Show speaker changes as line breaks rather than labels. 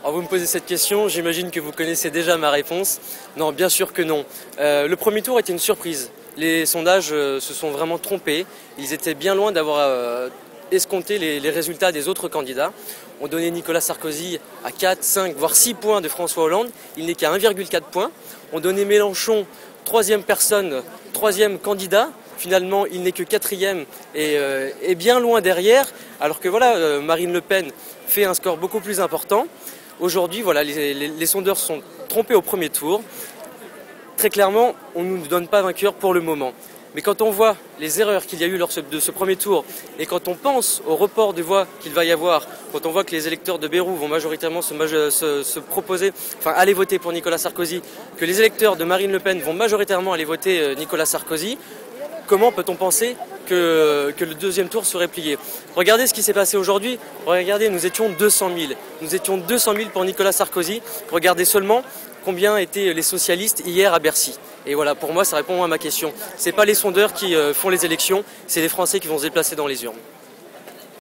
Alors vous me posez cette question, j'imagine que vous connaissez déjà ma réponse. Non, bien sûr que non. Le premier tour était une surprise. Les sondages se sont vraiment trompés. Ils étaient bien loin d'avoir escompté les résultats des autres candidats. On donnait Nicolas Sarkozy à 4, 5, voire 6 points de François Hollande. Il n'est qu'à 1,4 points. On donnait Mélenchon, troisième personne, troisième candidat. Finalement, il n'est que quatrième et bien loin derrière. Alors que voilà, Marine Le Pen fait un score beaucoup plus important. Aujourd'hui, voilà, les sondeurs sont trompés au premier tour. Très clairement, on ne nous donne pas vainqueur pour le moment. Mais quand on voit les erreurs qu'il y a eu lors de ce premier tour, et quand on pense au report de voix qu'il va y avoir, quand on voit que les électeurs de Bayrou vont majoritairement se proposer, enfin aller voter pour Nicolas Sarkozy, que les électeurs de Marine Le Pen vont majoritairement aller voter Nicolas Sarkozy, comment peut-on penser que le deuxième tour serait plié? Regardez ce qui s'est passé aujourd'hui. Regardez, nous étions 200 000. Nous étions 200 000 pour Nicolas Sarkozy. Regardez seulement combien étaient les socialistes hier à Bercy. Et voilà, pour moi, ça répond à ma question. Ce n'est pas les sondeurs qui font les élections, c'est les Français qui vont se déplacer dans les urnes.